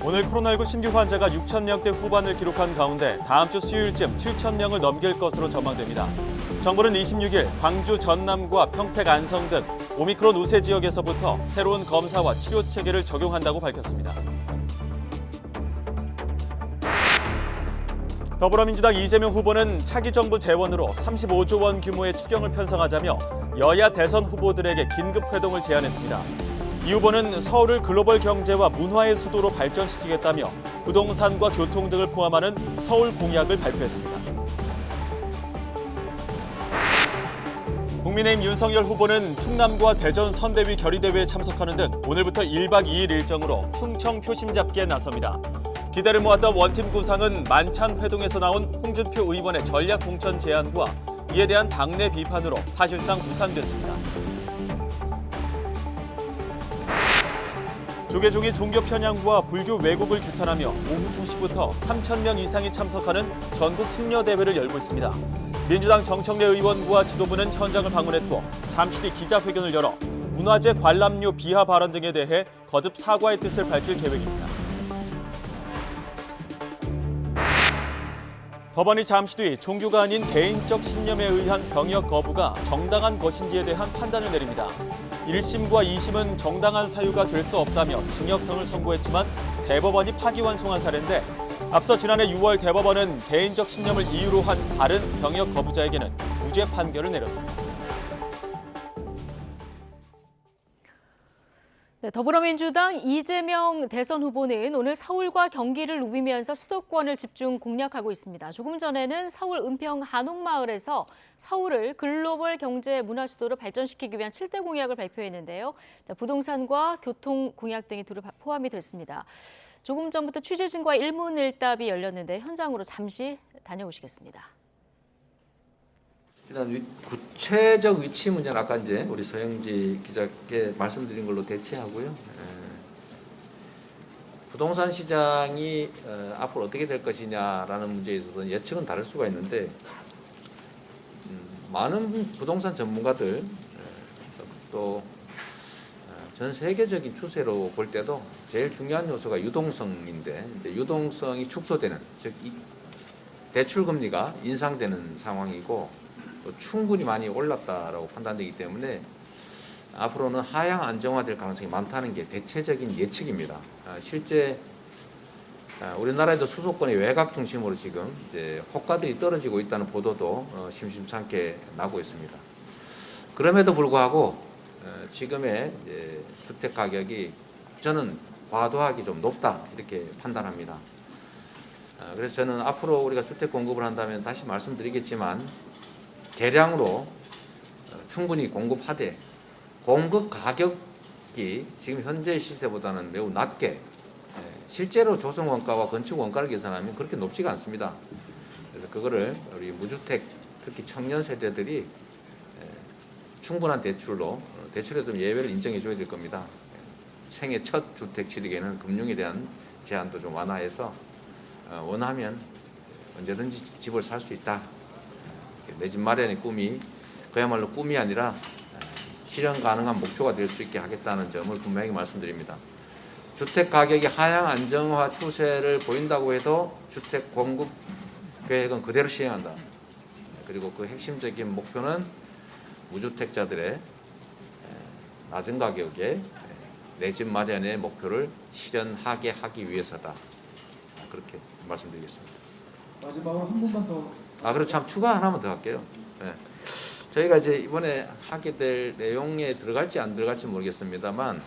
오늘 코로나19 신규 환자가 6,000명대 후반을 기록한 가운데 다음 주 수요일쯤 7,000명을 넘길 것으로 전망됩니다. 정부는 26일 광주, 전남과 평택, 안성 등 오미크론 우세 지역에서부터 새로운 검사와 치료 체계를 적용한다고 밝혔습니다. 더불어민주당 이재명 후보는 차기 정부 재원으로 35조 원 규모의 추경을 편성하자며 여야 대선 후보들에게 긴급 회동을 제안했습니다. 이 후보는 서울을 글로벌 경제와 문화의 수도로 발전시키겠다며 부동산과 교통 등을 포함하는 서울 공약을 발표했습니다. 국민의힘 윤석열 후보는 충남과 대전 선대위 결의대회에 참석하는 등 오늘부터 1박 2일 일정으로 충청 표심 잡기에 나섭니다. 기대를 모았던 원팀 구상은 만찬 회동에서 나온 홍준표 의원의 전략 공천 제안과 이에 대한 당내 비판으로 사실상 무산됐습니다. 조계종이 종교 편향과 불교 왜곡을 규탄하며 오후 2시부터 3,000명 이상이 참석하는 전국 승려대회를 열고 있습니다. 민주당 정청래 의원과 지도부는 현장을 방문했고 잠시 뒤 기자회견을 열어 문화재 관람료 비하 발언 등에 대해 거듭 사과의 뜻을 밝힐 계획입니다. 법원이 잠시 뒤 종교가 아닌 개인적 신념에 의한 병역 거부가 정당한 것인지에 대한 판단을 내립니다. 1심과 2심은 정당한 사유가 될 수 없다며 징역형을 선고했지만 대법원이 파기환송한 사례인데 앞서 지난해 6월 대법원은 개인적 신념을 이유로 한 다른 병역 거부자에게는 무죄 판결을 내렸습니다. 네, 더불어민주당 이재명 대선 후보는 오늘 서울과 경기를 누비면서 수도권을 집중 공략하고 있습니다. 조금 전에는 서울 은평 한옥마을에서 서울을 글로벌 경제 문화 수도로 발전시키기 위한 7대 공약을 발표했는데요. 부동산과 교통 공약 등이 두루 포함이 됐습니다. 조금 전부터 취재진과 일문일답이 열렸는데 현장으로 잠시 다녀오시겠습니다. 일단 구체적 위치 문제는 아까 이제 우리 서영지 기자께 말씀드린 걸로 대체하고요. 부동산 시장이 앞으로 어떻게 될 것이냐라는 문제에 있어서 예측은 다를 수가 있는데 많은 부동산 전문가들 또 전 세계적인 추세로 볼 때도 제일 중요한 요소가 유동성인데 이제 유동성이 축소되는 즉 대출 금리가 인상되는 상황이고 또 충분히 많이 올랐다라고 판단되기 때문에 앞으로는 하향 안정화될 가능성이 많다는 게 대체적인 예측입니다. 실제 우리나라에도 수도권이 외곽 중심으로 지금 이제 호가들이 떨어지고 있다는 보도도 심심찮게 나고 있습니다. 그럼에도 불구하고 지금의 주택 가격이 저는 과도하게 좀 높다 이렇게 판단합니다. 그래서 저는 앞으로 우리가 주택 공급을 한다면 다시 말씀드리겠지만 대량으로 충분히 공급하되 공급 가격이 지금 현재 시세보다는 매우 낮게 실제로 조성 원가와 건축 원가를 계산하면 그렇게 높지가 않습니다. 그래서 그거를 우리 무주택 특히 청년 세대들이 충분한 대출에 좀 예외를 인정해 줘야 될 겁니다. 생애 첫 주택 취득에는 금융에 대한 제한도 좀 완화해서 원하면 언제든지 집을 살 수 있다. 내 집 마련의 꿈이 그야말로 꿈이 아니라 실현 가능한 목표가 될 수 있게 하겠다는 점을 분명히 말씀드립니다. 주택 가격이 하향 안정화 추세를 보인다고 해도 주택 공급 계획은 그대로 시행한다. 그리고 그 핵심적인 목표는 무주택자들의 낮은 가격에 내 집 마련의 목표를 실현하게 하기 위해서다. 그렇게 말씀드리겠습니다. 마지막으로 한 분만 더. 그리고 참 추가 하나만 더 할게요. 네. 저희가 이제 이번에 하게 될 내용에 들어갈지 안 들어갈지 모르겠습니다만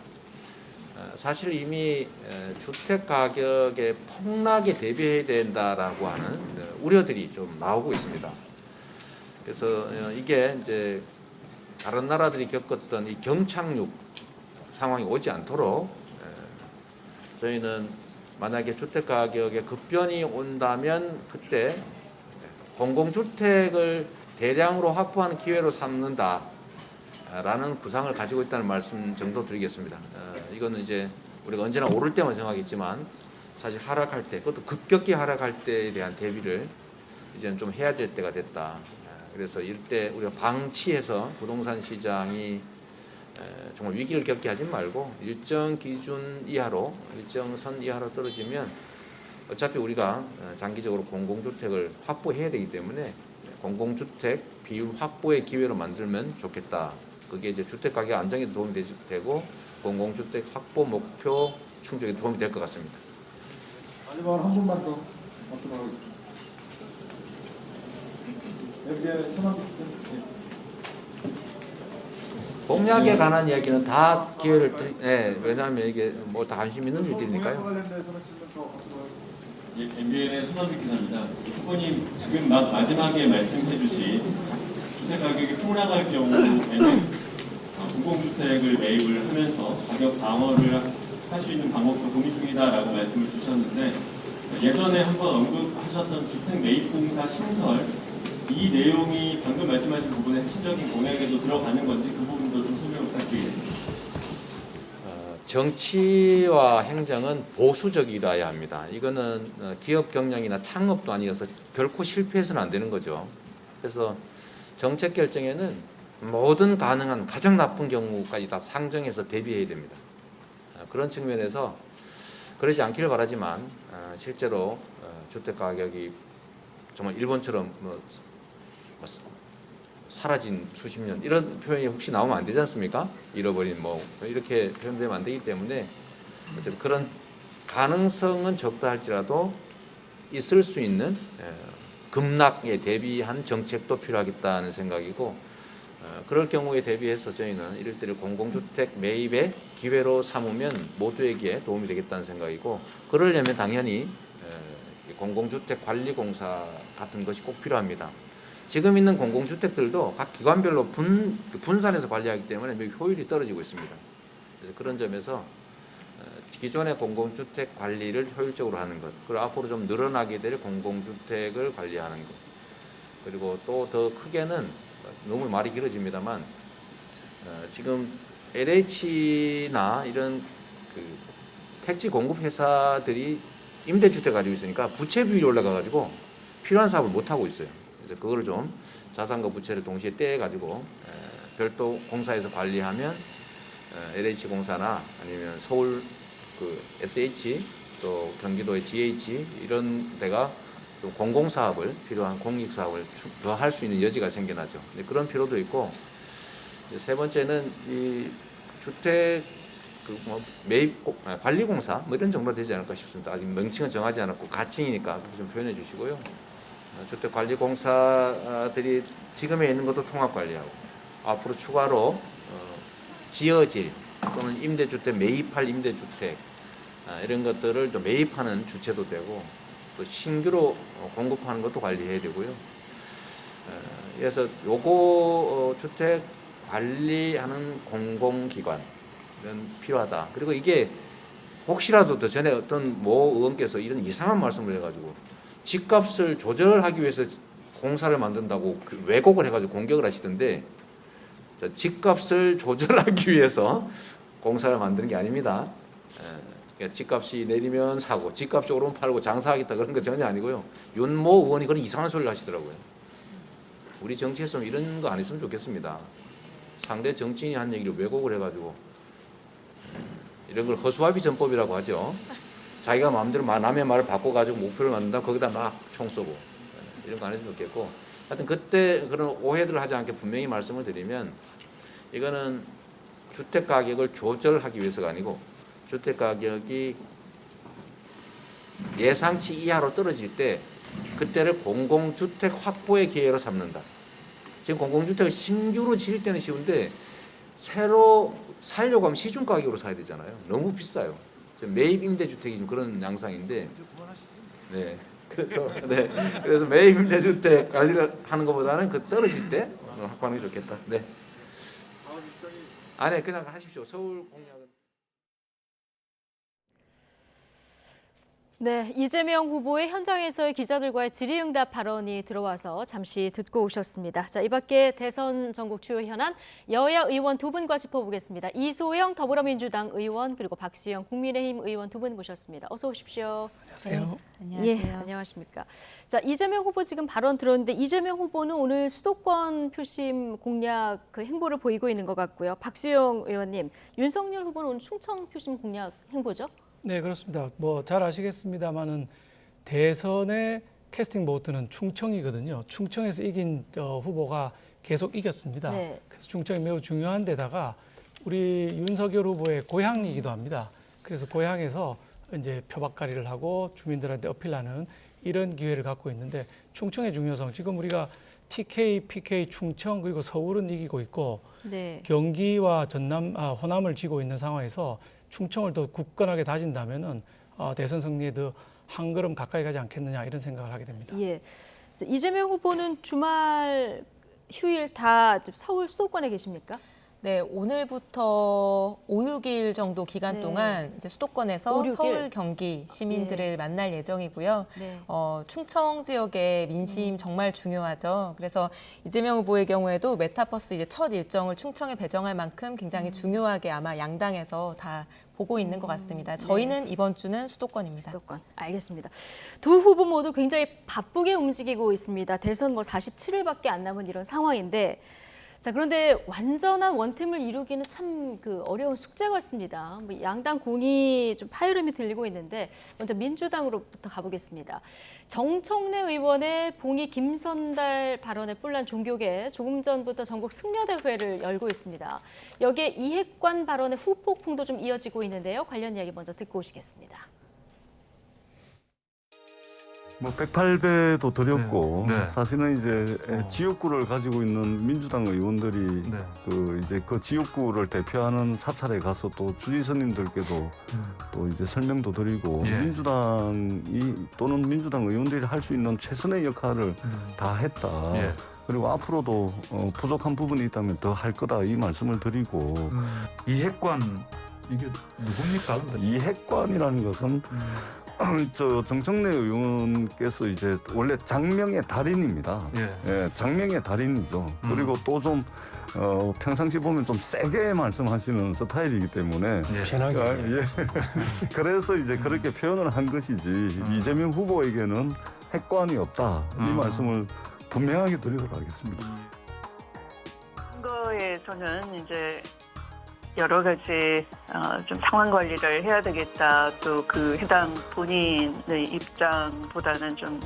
사실 이미 주택 가격의 폭락에 대비해야 된다라고 하는 우려들이 좀 나오고 있습니다. 그래서 이게 이제 다른 나라들이 겪었던 이 경착륙 상황이 오지 않도록 저희는 만약에 주택 가격에 급변이 온다면 그때 공공주택을 대량으로 확보하는 기회로 삼는다라는 구상을 가지고 있다는 말씀 정도 드리겠습니다. 이거는 이제 우리가 언제나 오를 때만 정하겠지만 사실 하락할 때, 그것도 급격히 하락할 때에 대한 대비를 이제는 좀 해야 될 때가 됐다. 그래서 이때 우리가 방치해서 부동산 시장이 정말 위기를 겪게 하지 말고 일정 기준 이하로 일정 선 이하로 떨어지면 어차피 우리가 장기적으로 공공주택을 확보해야 되기 때문에 공공주택 비율 확보의 기회로 만들면 좋겠다. 그게 이제 주택 가격 안정에도 도움이 되고 공공주택 확보 목표 충족에 도움이 될 것 같습니다. 마지막으로 한 분만 더 얻도록 하겠습니다. 여기에 손한번 주세요. 공약에 관한 이야기는 다 기회를 왜냐하면 이게 뭐 다 관심 있는 공약과 일들이니까요. 관련돼서는 질문 더 얻도록 하겠습니다. MBN의 손한빛 기자입니다. 후보님 지금 마지막에 말씀해주신 주택 가격이 폭락할 경우에는 공공주택을 매입을 하면서 가격 방어를 할 수 있는 방법도 고민 중이다라고 말씀을 주셨는데 예전에 한번 언급하셨던 주택 매입공사 신설 이 내용이 방금 말씀하신 부분의 핵심적인 공약에도 들어가는 건지 그 부분도 좀 설명 부탁드리겠습니다. 정치와 행정은 보수적이라야 합니다. 이거는 기업 경영이나 창업도 아니어서 결코 실패해서는 안 되는 거죠. 그래서 정책 결정에는 모든 가능한 가장 나쁜 경우까지 다 상정해서 대비해야 됩니다. 그런 측면에서 그러지 않기를 바라지만 실제로 주택 가격이 정말 일본처럼 사라진 수십 년 이런 표현이 혹시 나오면 안 되지 않습니까? 잃어버린 뭐 이렇게 표현되면 안 되기 때문에 어쨌든 그런 가능성은 적다 할지라도 있을 수 있는 급락에 대비한 정책도 필요하겠다는 생각이고 그럴 경우에 대비해서 저희는 이럴 때를 공공주택 매입의 기회로 삼으면 모두에게 도움이 되겠다는 생각이고 그러려면 당연히 공공주택 관리공사 같은 것이 꼭 필요합니다. 지금 있는 공공주택들도 각 기관별로 분산해서 관리하기 때문에 매우 효율이 떨어지고 있습니다. 그래서 그런 점에서 기존의 공공주택 관리를 효율적으로 하는 것, 그리고 앞으로 좀 늘어나게 될 공공주택을 관리하는 것, 그리고 또 더 크게는 너무 말이 길어집니다만 지금 LH나 이런 그 택지 공급 회사들이 임대주택 가지고 있으니까 부채 비율이 올라가가지고 필요한 사업을 못 하고 있어요. 그래서 그거를 좀 자산과 부채를 동시에 떼가지고 별도 공사에서 관리하면 LH 공사나 아니면 서울 그 SH 또 경기도의 GH 이런 데가 공공사업을 필요한 공익사업을 더 할 수 있는 여지가 생겨나죠. 그런 필요도 있고 세 번째는 이 주택 그 뭐 매입 관리공사 뭐 이런 정도 되지 않을까 싶습니다. 아직 명칭은 정하지 않았고 가칭이니까 좀 표현해 주시고요. 주택관리공사들이 지금에 있는 것도 통합관리하고 앞으로 추가로 지어질 또는 임대주택 매입할 임대주택 이런 것들을 또 매입하는 주체도 되고 또 신규로 공급하는 것도 관리해야 되고요. 그래서 요거 주택 관리하는 공공기관은 필요하다. 그리고 이게 혹시라도 더 전에 어떤 모 의원께서 이런 이상한 말씀을 해가지고 집값을 조절하기 위해서 공사를 만든다고 왜곡을 해가지고 공격을 하시던데 집값을 조절하기 위해서 공사를 만드는 게 아닙니다. 그러니까 집값이 내리면 사고 집값이 오르면 팔고 장사하겠다 그런 거 전혀 아니고요. 윤모 의원이 그런 이상한 소리를 하시더라고요. 우리 정치에서는 이런 거 안 했으면 좋겠습니다. 상대 정치인이 한 얘기를 왜곡을 해가지고 이런 걸 허수아비 전법이라고 하죠. 자기가 마음대로 남의 말을 바꿔가지고 목표를 만든다 거기다 막 총 쏘고 이런 거 안 했으면 좋겠고 하여튼 그때 그런 오해들을 하지 않게 분명히 말씀을 드리면 이거는 주택 가격을 조절하기 위해서가 아니고 주택 가격이 예상치 이하로 떨어질 때 그때를 공공주택 확보의 기회로 삼는다. 지금 공공주택을 신규로 지을 때는 쉬운데 새로 살려고 하면 시중 가격으로 사야 되잖아요. 너무 비싸요. 매입 임대주택이 좀 그런 양상인데, 네. 그래서 매입 임대주택 관리를 하는 것보다는 그 떨어질 때 확보하는 게 좋겠다. 네. 아니 그냥 하십시오. 서울 공약은. 네, 이재명 후보의 현장에서의 기자들과의 질의응답 발언이 들어와서 잠시 듣고 오셨습니다. 자, 이 밖에 대선 전국 주요 현안 여야 의원 두 분과 짚어보겠습니다. 이소영 더불어민주당 의원 그리고 박수영 국민의힘 의원 두 분 모셨습니다. 어서 오십시오. 안녕하세요. 예, 안녕하십니까. 자, 이재명 후보 지금 발언 들었는데 이재명 후보는 오늘 수도권 표심 공략 그 행보를 보이고 있는 것 같고요. 박수영 의원님, 윤석열 후보는 오늘 충청 표심 공략 행보죠? 네, 그렇습니다. 뭐 잘 아시겠습니다만은 대선의 캐스팅 보트는 충청이거든요. 충청에서 이긴 후보가 계속 이겼습니다. 네. 그래서 충청이 매우 중요한 데다가 우리 윤석열 후보의 고향이기도 합니다. 그래서 고향에서 이제 표박가리를 하고 주민들한테 어필하는 이런 기회를 갖고 있는데 충청의 중요성, 지금 우리가 TK, PK, 충청 그리고 서울은 이기고 있고 네. 경기와 전남, 호남을 쥐고 있는 상황에서 충청을 더 굳건하게 다진다면은 대선 승리에 더 한 걸음 가까이 가지 않겠느냐 이런 생각을 하게 됩니다. 예. 이재명 후보는 주말 휴일 다 서울 수도권에 계십니까? 네, 오늘부터 5, 6일 정도 기간 네. 동안 이제 수도권에서 5, 6일. 서울, 경기 시민들을 만날 예정이고요. 네. 충청 지역의 민심 정말 중요하죠. 그래서 이재명 후보의 경우에도 메타버스 이제 첫 일정을 충청에 배정할 만큼 굉장히 중요하게 아마 양당에서 다 보고 있는 것 같습니다. 저희는 이번 주는 수도권입니다. 수도권. 알겠습니다. 두 후보 모두 굉장히 바쁘게 움직이고 있습니다. 대선 뭐 47일밖에 안 남은 이런 상황인데 자, 그런데 완전한 원팀을 이루기는 참 그 어려운 숙제 같습니다. 뭐 양당 공이 좀 파열음이 들리고 있는데 먼저 민주당으로부터 가보겠습니다. 정청래 의원의 봉이 김선달 발언에 뿔난 종교계 조금 전부터 전국 승려대회를 열고 있습니다. 여기에 이핵관 발언의 후폭풍도 좀 이어지고 있는데요. 관련 이야기 먼저 듣고 오시겠습니다. 뭐 108배도 드렸고 네. 사실은 이제 지역구를 가지고 있는 민주당 의원들이 네. 그 지역구를 대표하는 사찰에 가서 또 주지스님들께도 또 이제 설명도 드리고 예. 민주당이 또는 민주당 의원들이 할 수 있는 최선의 역할을 다 했다. 예. 그리고 앞으로도 부족한 부분이 있다면 더 할 거다 이 말씀을 드리고 이핵관 이게 누굽니까? 이핵관이라는 것은 저 정청래 의원께서 이제 원래 장명의 달인입니다. 예. 예, 장명의 달인이죠. 그리고 또 좀 평상시 보면 좀 세게 말씀하시는 스타일이기 때문에 편하게. 예. 그래서 이제 그렇게 표현을 한 것이지 이재명 후보에게는 핵관이 없다 이 말씀을 분명하게 드리도록 하겠습니다. 선거에서는 이제 여러 가지 좀 상황 관리를 해야 되겠다. 또 그 해당 본인의 입장보다는 좀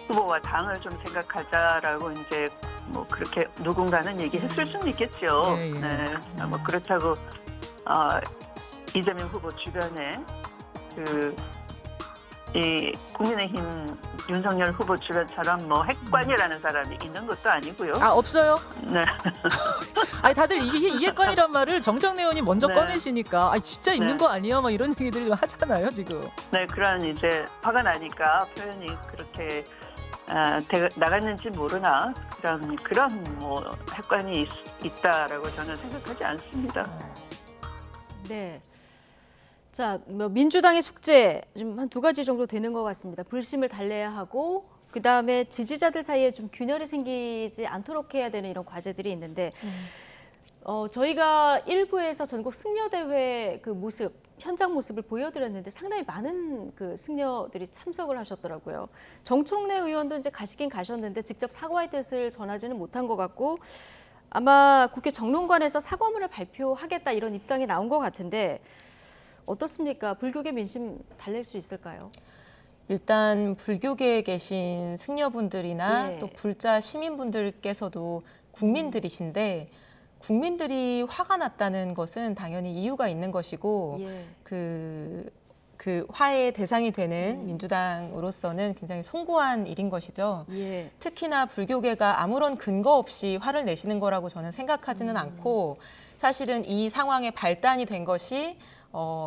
후보와 당을 좀 생각하자라고 이제 뭐 그렇게 누군가는 얘기했을 수는 있겠죠. 예, 예. 네. 뭐 그렇다고 이재명 후보 주변에 이 국민의힘 윤석열 후보 주변처럼 뭐 핵관이라는 사람이 있는 것도 아니고요. 아, 없어요? 네. 아니, 다들 이해관이란 말을 정청래 의원이 먼저 네. 꺼내시니까 아, 진짜 있는 네. 거 아니야? 막 이런 얘기들을 좀 하잖아요, 지금. 네, 그런 이제 화가 나니까 표현이 그렇게 나갔는지 모르나 그런 뭐 핵관이 있다라고 저는 생각하지 않습니다. 네. 자, 뭐 민주당의 숙제 좀 한 두 가지 정도 되는 것 같습니다. 불심을 달래야 하고 그다음에 지지자들 사이에 좀 균열이 생기지 않도록 해야 되는 이런 과제들이 있는데 저희가 일부에서 전국 승려대회 그 모습, 현장 모습을 보여드렸는데 상당히 많은 그 승려들이 참석을 하셨더라고요. 정청래 의원도 이제 가시긴 가셨는데 직접 사과의 뜻을 전하지는 못한 것 같고 아마 국회 정론관에서 사과문을 발표하겠다 이런 입장이 나온 것 같은데 어떻습니까? 불교계 민심 달랠 수 있을까요? 일단 불교계에 계신 승려분들이나 예. 또 불자 시민분들께서도 국민들이신데 국민들이 화가 났다는 것은 당연히 이유가 있는 것이고 예. 그 화해의 대상이 되는 민주당으로서는 굉장히 송구한 일인 것이죠. 예. 특히나 불교계가 아무런 근거 없이 화를 내시는 거라고 저는 생각하지는 않고 사실은 이 상황에 발단이 된 것이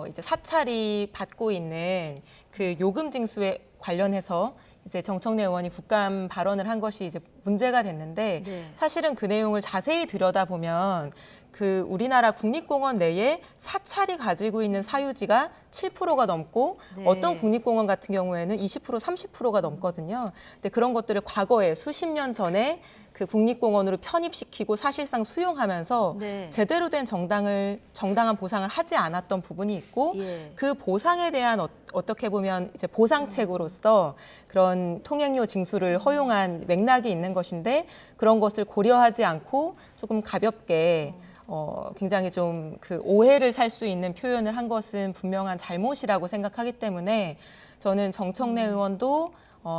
이제 사찰이 받고 있는 그 요금 징수에 관련해서 이제 정청래 의원이 국감 발언을 한 것이 이제 문제가 됐는데 사실은 그 내용을 자세히 들여다보면 그 우리나라 국립공원 내에 사찰이 가지고 있는 사유지가 7%가 넘고 어떤 국립공원 같은 경우에는 20%, 30%가 넘거든요. 근데 그런 것들을 과거에 수십 년 전에 그 국립공원으로 편입시키고 사실상 수용하면서 제대로 된 정당한 보상을 하지 않았던 부분이 있고 그 보상에 대한 어떻게 보면 이제 보상책으로서 그런 통행료 징수를 허용한 맥락이 있는 것인데 그런 것을 고려하지 않고 조금 가볍게 굉장히 좀 그 오해를 살 수 있는 표현을 한 것은 분명한 잘못이라고 생각하기 때문에 저는 정청래 의원도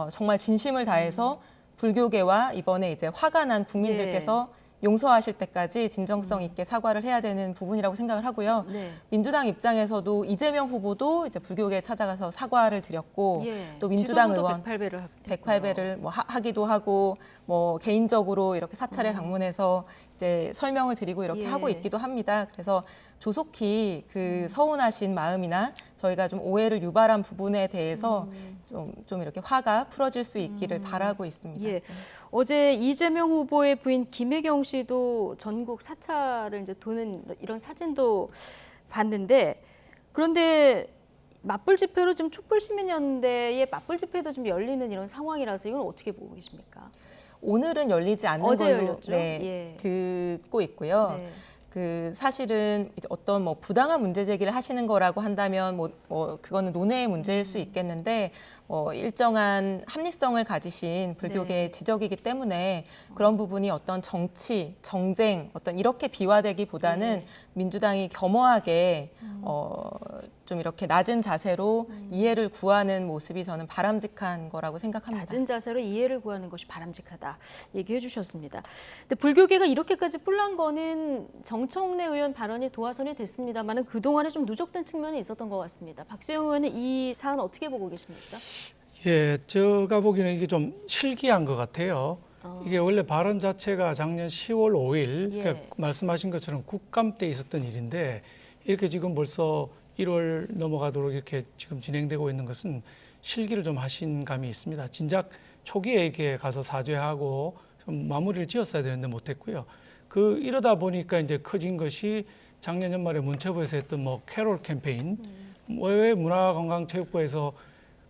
정말 진심을 다해서 불교계와 이번에 이제 화가 난 국민들께서 용서하실 때까지 진정성 있게 사과를 해야 되는 부분이라고 생각을 하고요. 민주당 입장에서도 이재명 후보도 이제 불교계에 찾아가서 사과를 드렸고 또 민주당 의원 108배를 뭐 하기도 하고 뭐 개인적으로 이렇게 사찰에 방문해서 이제 설명을 드리고 이렇게 하고 있기도 합니다. 그래서 조속히 그 서운하신 마음이나 저희가 좀 오해를 유발한 부분에 대해서 좀 이렇게 화가 풀어질 수 있기를 바라고 있습니다. 어제 이재명 후보의 부인 김혜경 씨도 전국 사찰을 이제 도는 이런 사진도 봤는데 그런데 맞불 집회로 지금 촛불시민연대의 맞불 집회도 좀 열리는 이런 상황이라서 이건 어떻게 보고 계십니까? 오늘은 열리지 않는 어제 걸로 열렸죠? 듣고 있고요. 그 사실은 이제 어떤 뭐 부당한 문제 제기를 하시는 거라고 한다면 뭐 그거는 논의의 문제일 수 있겠는데 일정한 합리성을 가지신 불교계의 지적이기 때문에 그런 부분이 어떤 정치, 정쟁 어떤 이렇게 비화되기보다는 민주당이 겸허하게 좀 이렇게 낮은 자세로 이해를 구하는 모습이 저는 바람직한 거라고 생각합니다. 낮은 자세로 이해를 구하는 것이 바람직하다 얘기해 주셨습니다. 근데 불교계가 이렇게까지 뿔난 거는 정청래 의원 발언이 도화선이 됐습니다만 그동안에 좀 누적된 측면이 있었던 것 같습니다. 박수영 의원은 이 사안 어떻게 보고 계십니까? 제가 보기에는 이게 좀 실기한 것 같아요. 이게 원래 발언 자체가 작년 10월 5일 그러니까 말씀하신 것처럼 국감 때 있었던 일인데 이렇게 지금 벌써 1월 넘어가도록 이렇게 지금 진행되고 있는 것은 실기를 좀 하신 감이 있습니다. 진작 초기에 이렇게 가서 사죄하고 좀 마무리를 지었어야 되는데 못했고요. 이러다 보니까 이제 커진 것이 작년 연말에 문체부에서 했던 뭐 캐롤 캠페인, 왜 문화관광체육부에서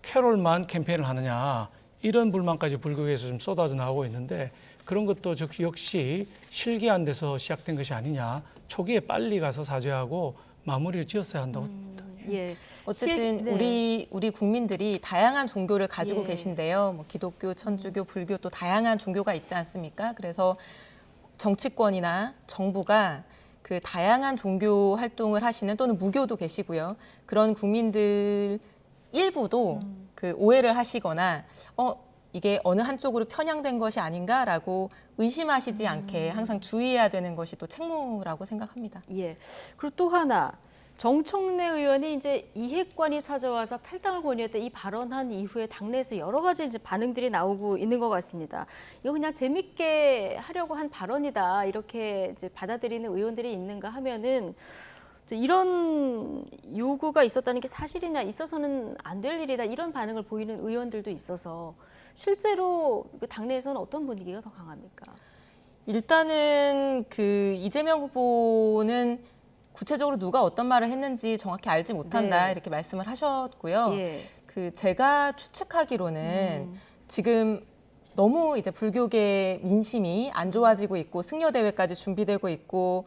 캐롤만 캠페인을 하느냐 이런 불만까지 불교계에서 좀 쏟아져 나오고 있는데 그런 것도 역시 실기한 데서 시작된 것이 아니냐. 초기에 빨리 가서 사죄하고 마무리를 지었어야 한다고 봅니다. 어쨌든 우리 국민들이 다양한 종교를 가지고 계신데요. 뭐 기독교, 천주교, 불교 또 다양한 종교가 있지 않습니까? 그래서 정치권이나 정부가 그 다양한 종교 활동을 하시는 또는 무교도 계시고요. 그런 국민들 일부도 그 오해를 하시거나 이게 어느 한쪽으로 편향된 것이 아닌가라고 의심하시지 않게 항상 주의해야 되는 것이 또 책무라고 생각합니다. 그리고 또 하나 정청래 의원이 이제 이핵관이 찾아와서 탈당을 권유했다 이 발언한 이후에 당내에서 여러 가지 이제 반응들이 나오고 있는 것 같습니다. 이거 그냥 재밌게 하려고 한 발언이다 이렇게 이제 받아들이는 의원들이 있는가 하면은 이런 요구가 있었다는 게 사실이냐 있어서는 안 될 일이다 이런 반응을 보이는 의원들도 있어서 실제로 당내에서는 어떤 분위기가 더 강합니까? 일단은 그 이재명 후보는 구체적으로 누가 어떤 말을 했는지 정확히 알지 못한다 이렇게 말씀을 하셨고요. 그 제가 추측하기로는 지금 너무 이제 불교계 민심이 안 좋아지고 있고 승려 대회까지 준비되고 있고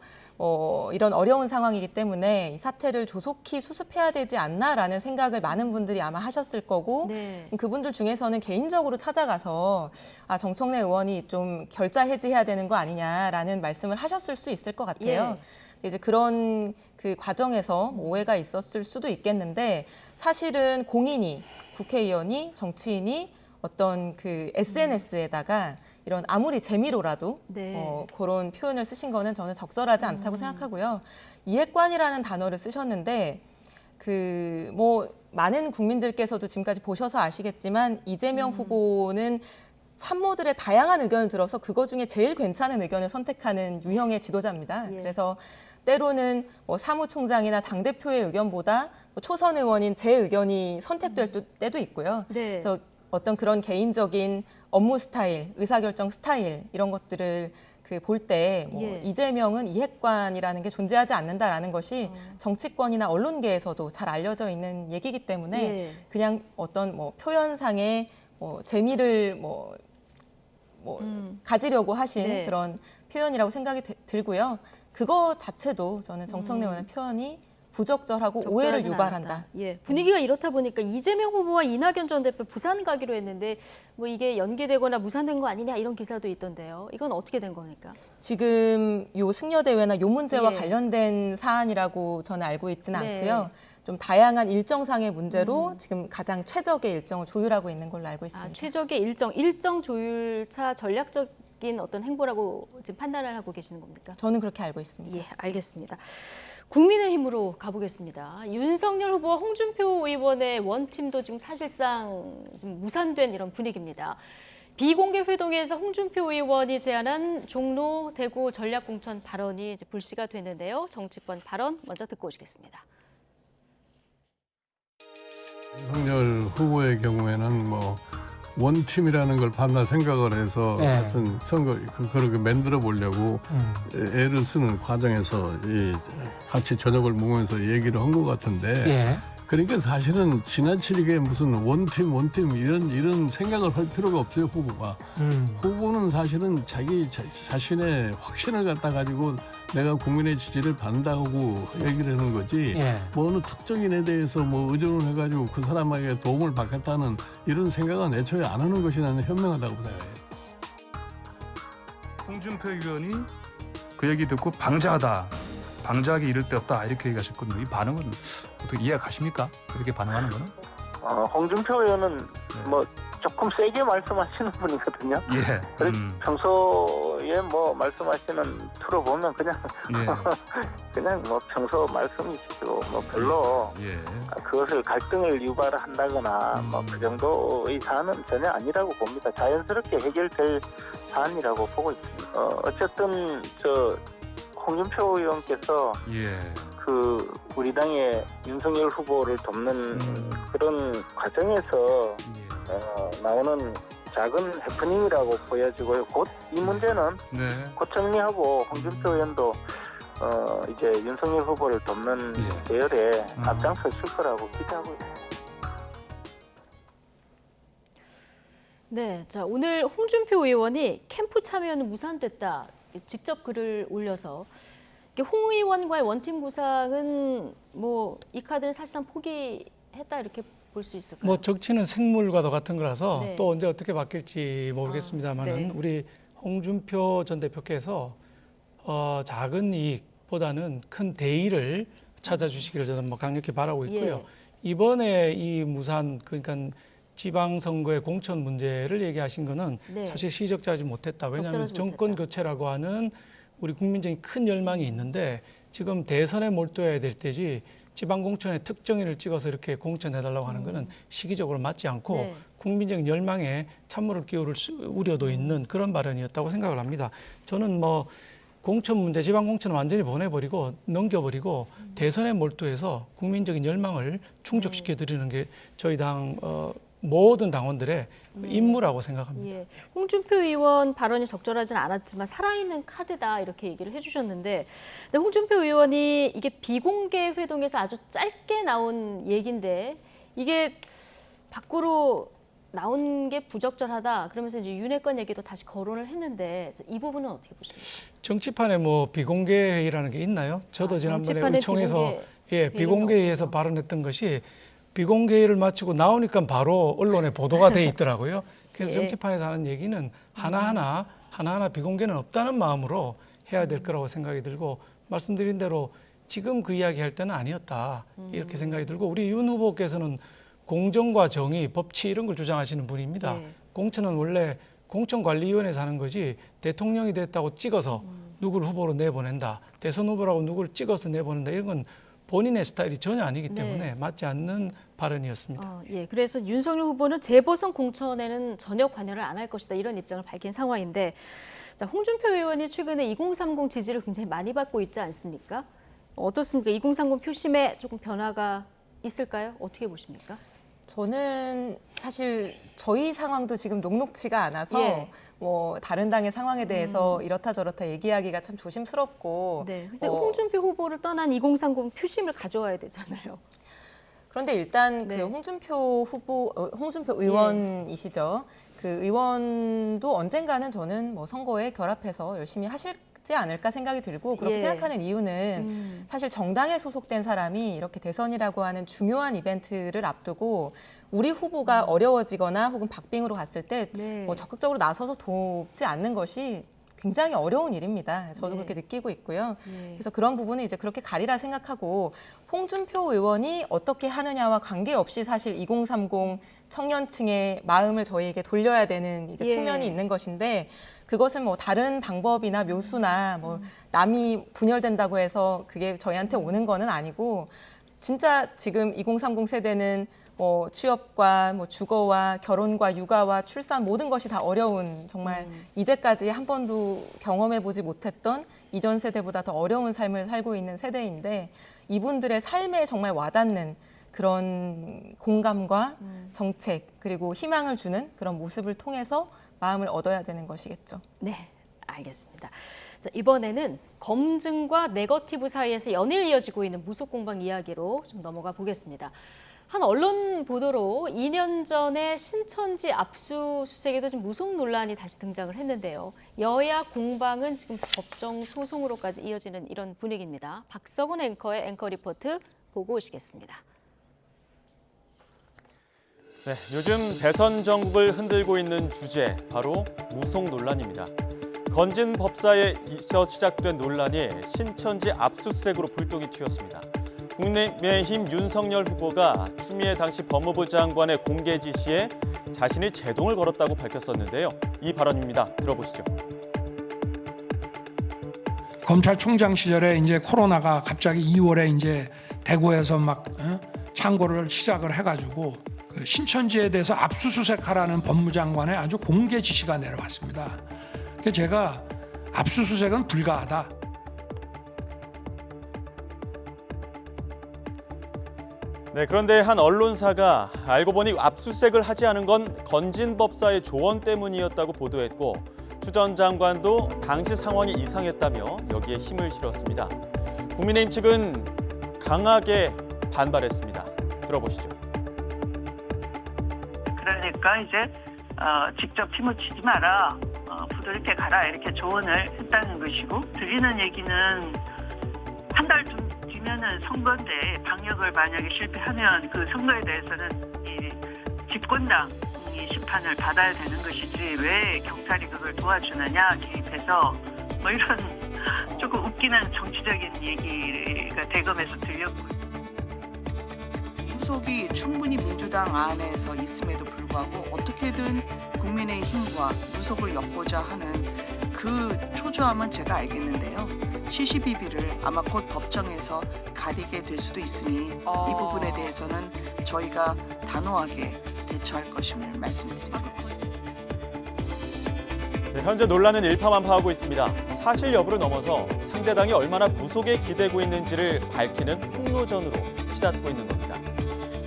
이런 어려운 상황이기 때문에 이 사태를 조속히 수습해야 되지 않나라는 생각을 많은 분들이 아마 하셨을 거고 그분들 중에서는 개인적으로 찾아가서 정청래 의원이 좀 결자 해지해야 되는 거 아니냐라는 말씀을 하셨을 수 있을 것 같아요. 이제 그런 그 과정에서 오해가 있었을 수도 있겠는데 사실은 공인이 국회의원이 정치인이 어떤 그 SNS에다가 이런 아무리 재미로라도 그런 표현을 쓰신 거는 저는 적절하지 않다고 생각하고요. 이핵관이라는 단어를 쓰셨는데 그 뭐 많은 국민들께서도 지금까지 보셔서 아시겠지만 이재명 후보는 참모들의 다양한 의견을 들어서 그거 중에 제일 괜찮은 의견을 선택하는 유형의 지도자입니다. 그래서 때로는 뭐 사무총장이나 당대표의 의견보다 뭐 초선 의원인 제 의견이 선택될 때도 있고요. 그래서 어떤 그런 개인적인 업무 스타일, 의사결정 스타일 이런 것들을 볼 때 예. 이재명은 이핵관이라는 게 존재하지 않는다라는 것이 정치권이나 언론계에서도 잘 알려져 있는 얘기이기 때문에 예. 그냥 어떤 표현상의 재미를 가지려고 하신 네. 그런 표현이라고 생각이 들고요. 그거 자체도 저는 정청래 의원의 표현이 부적절하고 오해를 적절하진 유발한다. 않았다. 예, 분위기가 이렇다 보니까 이재명 후보와 이낙연 전 대표 부산 가기로 했는데 뭐 이게 연기되거나 무산된 거 아니냐 이런 기사도 있던데요. 이건 어떻게 된 겁니까? 지금 요 승려대회나 요 문제와 예. 관련된 사안이라고 저는 알고 있지는 네. 않고요. 좀 다양한 일정상의 문제로 지금 가장 최적의 일정을 조율하고 있는 걸로 알고 있습니다. 최적의 일정 조율차 전략적인 어떤 행보라고 지금 판단을 하고 계시는 겁니까? 저는 그렇게 알고 있습니다. 예, 알겠습니다. 국민의힘으로 가보겠습니다. 윤석열 후보와 홍준표 의원의 원팀도 지금 사실상 좀 무산된 이런 분위기입니다. 비공개 회동에서 홍준표 의원이 제안한 종로, 대구 전략공천 발언이 이제 불씨가 됐는데요. 정치권 발언 먼저 듣고 오시겠습니다. 윤석열 후보의 경우에는 뭐 원팀이라는 걸 밤낮 생각을 해서 하여튼 선거 그렇게 만들어 보려고 애를 쓰는 과정에서 같이 저녁을 먹으면서 얘기를 한 것 같은데 그러니까 사실은 지나치게 무슨 원팀 이런 생각을 할 필요가 없어요. 후보가 후보는 사실은 자기 자신의 확신을 갖다 가지고 내가 국민의 지지를 받는다고 얘기를 하는 거지 뭐 어느 특정인에 대해서 뭐 의존을 해가지고 그 사람에게 도움을 받겠다는 이런 생각은 애초에 안 하는 것이 나는 현명하다고 생각해요. 홍준표 의원이 그 얘기 듣고 방자하다. 방자하기 이를 데 없다 이렇게 얘기하셨거든요. 이 반응은 어떻게 이해가십니까? 그렇게 반응하는 거는? 홍준표 의원은 뭐 조금 세게 말씀하시는 분이거든요. 평소에 뭐 말씀하시는 들어보면 그냥 그냥 뭐 평소 말씀이시죠. 뭐 별로 그것을 갈등을 유발한다거나 뭐 그 정도의 사안은 전혀 아니라고 봅니다. 자연스럽게 해결될 사안이라고 보고 있습니다. 어쨌든 홍준표 의원께서 우리 당의 윤석열 후보를 돕는 그런 과정에서 나오는 작은 해프닝이라고 보여지고요. 곧 이 문제는 곧 정리하고 홍준표 의원도 이제 윤석열 후보를 돕는 대열에 앞장서실 거라고 기대하고 있습니다. 네, 자 오늘 홍준표 의원이 캠프 참여는 무산됐다. 직접 글을 올려서 홍 의원과의 원팀 구상은 뭐 이 카드를 사실상 포기했다 이렇게 볼 수 있을까요? 뭐 정치는 생물과도 같은 거라서 네. 또 언제 어떻게 바뀔지 모르겠습니다만은 우리 홍준표 전 대표께서 작은 이익보다는 큰 대의를 찾아주시기를 저는 뭐 강력히 바라고 있고요. 이번에 이 무산 그러니까 지방선거의 공천 문제를 얘기하신 거는 사실 시적절하지 못했다. 왜냐하면 정권 교체라고 하는 우리 국민적인 큰 열망이 있는데 지금 대선에 몰두해야 될 때지 지방공천에 특정인을 찍어서 이렇게 공천해달라고 하는 거는 시기적으로 맞지 않고 국민적인 열망에 찬물을 끼울 우려도 있는 그런 발언이었다고 생각을 합니다. 저는 뭐 공천 문제, 지방공천은 완전히 보내버리고 넘겨버리고 대선에 몰두해서 국민적인 열망을 충족시켜드리는 게 저희 당 모든 당원들의 임무라고 생각합니다. 홍준표 의원 발언이 적절하진 않았지만 살아있는 카드다 이렇게 얘기를 해주셨는데 근데 홍준표 의원이 이게 비공개 회동에서 아주 짧게 나온 얘기인데 이게 밖으로 나온 게 부적절하다 그러면서 이제 윤핵관 얘기도 다시 거론을 했는데 이 부분은 어떻게 보십니까? 정치판에 뭐 비공개 회의라는 게 있나요? 저도 지난번에 우리 총에서 비공개 회의에서 발언했던 것이 비공개를 마치고 나오니까 바로 언론에 보도가 돼 있더라고요. 그래서 정치판에서 하는 얘기는 하나하나 비공개는 없다는 마음으로 해야 될 거라고 생각이 들고 말씀드린 대로 지금 그 이야기 할 때는 아니었다 이렇게 생각이 들고 우리 윤 후보께서는 공정과 정의, 법치 이런 걸 주장하시는 분입니다. 공천은 원래 공천관리위원회에서 하는 거지 대통령이 됐다고 찍어서 누구를 후보로 내보낸다. 대선 후보라고 누구를 찍어서 내보낸다. 이런 건 본인의 스타일이 전혀 아니기 때문에 맞지 않는 발언이었습니다. 그래서 윤석열 후보는 재보선 공천에는 전혀 관여를 안 할 것이다 이런 입장을 밝힌 상황인데 자, 홍준표 의원이 최근에 2030 지지를 굉장히 많이 받고 있지 않습니까? 어떻습니까? 2030 표심에 조금 변화가 있을까요? 어떻게 보십니까? 저는 사실 저희 상황도 지금 녹록치가 않아서 예. 뭐 다른 당의 상황에 대해서 이렇다 저렇다 얘기하기가 참 조심스럽고. 네. 그래서 홍준표 후보를 떠난 2030 표심을 가져와야 되잖아요. 그런데 일단 네. 그 홍준표 의원이시죠. 그 의원도 언젠가는 저는 뭐 선거에 결합해서 열심히 하실지 않을까 생각이 들고 그렇게 예. 생각하는 이유는 사실 정당에 소속된 사람이 이렇게 대선이라고 하는 중요한 이벤트를 앞두고 우리 후보가 어려워지거나 혹은 박빙으로 갔을 때 네. 뭐 적극적으로 나서서 돕지 않는 것이 굉장히 어려운 일입니다. 저도 네. 그렇게 느끼고 있고요. 네. 그래서 그런 부분은 이제 그렇게 가리라 생각하고 홍준표 의원이 어떻게 하느냐와 관계없이 사실 2030 청년층의 마음을 저희에게 돌려야 되는 이제 예. 측면이 있는 것인데 그것은 뭐 다른 방법이나 묘수나 뭐 남이 분열된다고 해서 그게 저희한테 오는 거는 아니고 진짜 지금 2030 세대는 뭐 취업과 뭐 주거와 결혼과 육아와 출산 모든 것이 다 어려운 정말 이제까지 한 번도 경험해보지 못했던 이전 세대보다 더 어려운 삶을 살고 있는 세대인데 이분들의 삶에 정말 와닿는 그런 공감과 정책 그리고 희망을 주는 그런 모습을 통해서 마음을 얻어야 되는 것이겠죠. 네, 알겠습니다. 자, 이번에는 검증과 네거티브 사이에서 연일 이어지고 있는 무속 공방 이야기로 좀 넘어가 보겠습니다. 한 언론 보도로 2년 전에 신천지 압수수색에도 지금 무속 논란이 다시 등장을 했는데요. 여야 공방은 지금 법정 소송으로까지 이어지는 이런 분위기입니다. 박석은 앵커의 앵커 리포트 보고 오시겠습니다. 네, 요즘 대선 전국을 흔들고 있는 주제, 바로 무속 논란입니다. 건진 법사에서 시작된 논란이 신천지 압수수색으로 불똥이 튀었습니다. 국민의힘 윤석열 후보가 추미애 당시 법무부 장관의 공개 지시에 자신이 제동을 걸었다고 밝혔었는데요. 이 발언입니다. 들어보시죠. 검찰총장 시절에 이제 코로나가 갑자기 2월에 이제 대구에서 막 창고를 시작을 해가지고 그 신천지에 대해서 압수수색하라는 법무장관의 아주 공개 지시가 내려왔습니다. 그래서 제가 압수수색은 불가하다. 네, 그런데 한 언론사가 알고 보니 압수수색을 하지 않은 건 건진 법사의 조언 때문이었다고 보도했고 추 전 장관도 당시 상황이 이상했다며 여기에 힘을 실었습니다. 국민의힘 측은 강하게 반발했습니다. 들어보시죠. 그러니까 이제 직접 힘을 치지 마라, 부드럽게 가라 이렇게 조언을 했다는 것이고 드리는 얘기는 한 달 뒤면은 선거인데 방역을 만약에 실패하면 그 선거에 대해서는 이 집권당이 심판을 받아야 되는 것이지 왜 경찰이 그걸 도와주느냐 개입해서 뭐 이런 조금 웃기는 정치적인 얘기가 대검에서 들렸고. 무속이 충분히 민주당 안에서 있음에도 불구하고 어떻게든 국민의힘과 무속을 엮고자 하는 그 초조함은 제가 알겠는데요. CCBB를 아마 곧 법정에서 가리게 될 수도 있으니 이 부분에 대해서는 저희가 단호하게 대처할 것임을 말씀드립니다. 네, 현재 논란은 일파만파하고 있습니다. 사실 여부를 넘어서 상대당이 얼마나 무속에 기대고 있는지를 밝히는 폭로전으로 치닫고 있는 겁니다.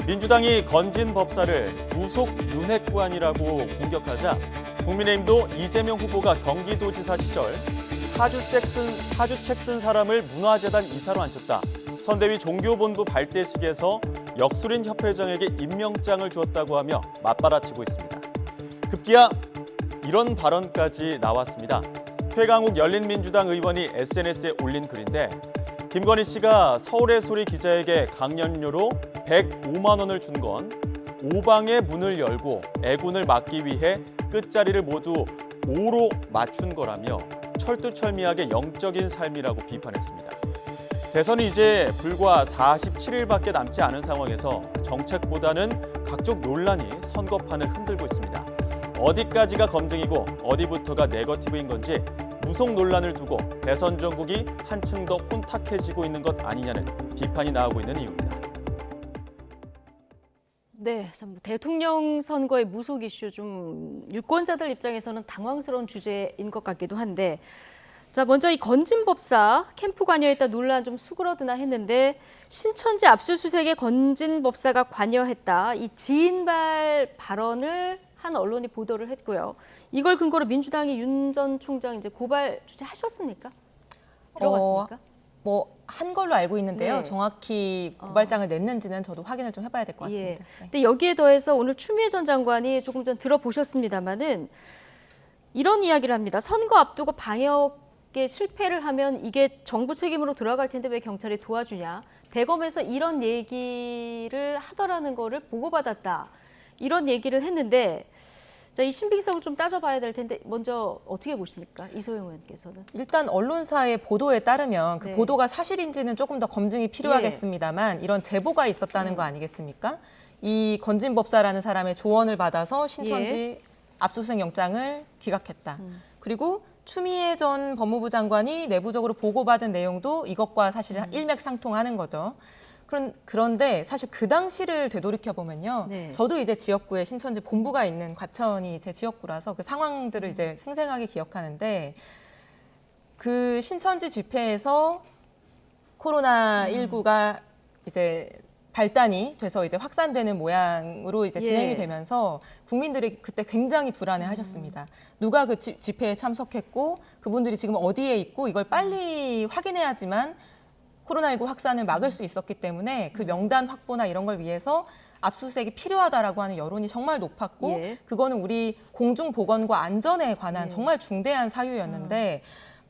민주당이 건진 법사를 무속 윤핵관이라고 공격하자 국민의힘도 이재명 후보가 경기도지사 시절 사주책 쓴 사람을 문화재단 이사로 앉혔다. 선대위 종교본부 발대식에서 역술인 협회장에게 임명장을 주었다고 하며 맞받아치고 있습니다. 급기야 이런 발언까지 나왔습니다. 최강욱 열린민주당 의원이 SNS에 올린 글인데 김건희 씨가 서울의 소리 기자에게 강연료로 105만 원을 준 건 오방의 문을 열고 애군을 막기 위해 끝자리를 모두 5로 맞춘 거라며 철두철미하게 영적인 삶이라고 비판했습니다. 대선이 이제 불과 47일밖에 남지 않은 상황에서 정책보다는 각종 논란이 선거판을 흔들고 있습니다. 어디까지가 검증이고 어디부터가 네거티브인 건지 무속 논란을 두고 대선 전국이 한층 더 혼탁해지고 있는 것 아니냐는 비판이 나오고 있는 이유입니다. 네, 참 대통령 선거의 무속 이슈 좀 유권자들 입장에서는 당황스러운 주제인 것 같기도 한데 자, 먼저 이 건진법사 캠프 관여했다 논란 좀 수그러드나 했는데 신천지 압수수색에 건진법사가 관여했다. 이 지인발 발언을 한 언론이 보도를 했고요. 이걸 근거로 민주당이 윤 전 총장 이제 고발 주재하셨습니까? 들어갔습니까? 뭐 한 걸로 알고 있는데요. 네. 정확히 고발장을 냈는지는 저도 확인을 좀 해봐야 될 것 같습니다. 예. 근데 여기에 더해서 오늘 추미애 전 장관이 조금 전 들어보셨습니다마는 이런 이야기를 합니다. 선거 앞두고 방역에 실패를 하면 이게 정부 책임으로 들어갈 텐데 왜 경찰이 도와주냐. 대검에서 이런 얘기를 하더라는 거를 보고받았다. 이런 얘기를 했는데 자, 이 신빙성을 좀 따져봐야 될 텐데 먼저 어떻게 보십니까? 이소영 의원께서는. 일단 언론사의 보도에 따르면 그 네. 보도가 사실인지는 조금 더 검증이 필요하겠습니다만 이런 제보가 있었다는 거 아니겠습니까? 이 건진법사라는 사람의 조언을 받아서 신천지 압수수색 영장을 기각했다. 그리고 추미애 전 법무부 장관이 내부적으로 보고받은 내용도 이것과 사실 일맥상통하는 거죠. 그런데 사실 그 당시를 되돌이켜보면요. 네. 저도 이제 지역구에 신천지 본부가 있는 과천이 제 지역구라서 그 상황들을 이제 생생하게 기억하는데 그 신천지 집회에서 코로나19가 이제 발단이 돼서 이제 확산되는 모양으로 이제 진행이 되면서 국민들이 그때 굉장히 불안해하셨습니다. 누가 그 집회에 참석했고 그분들이 지금 어디에 있고 이걸 빨리 확인해야지만 코로나19 확산을 막을 수 있었기 때문에 그 명단 확보나 이런 걸 위해서 압수수색이 필요하다라고 하는 여론이 정말 높았고 그거는 우리 공중보건과 안전에 관한 정말 중대한 사유였는데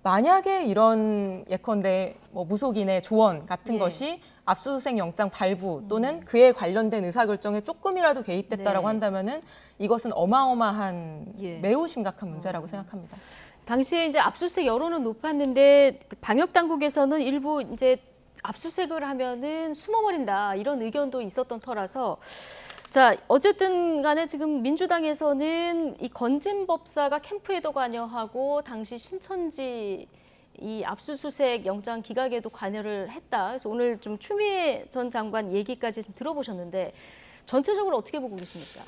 만약에 이런 예컨대 뭐 무속인의 조언 같은 것이 압수수색 영장 발부 또는 그에 관련된 의사결정에 조금이라도 개입됐다라고 한다면은 이것은 어마어마한 매우 심각한 문제라고 생각합니다. 당시에 이제 압수수색 여론은 높았는데 방역 당국에서는 일부 이제 압수수색을 하면은 숨어버린다 이런 의견도 있었던 터라서 자 어쨌든 간에 지금 민주당에서는 이 건진법사가 캠프에도 관여하고 당시 신천지 이 압수수색 영장 기각에도 관여를 했다. 그래서 오늘 좀 추미애 전 장관 얘기까지 좀 들어보셨는데 전체적으로 어떻게 보고 계십니까?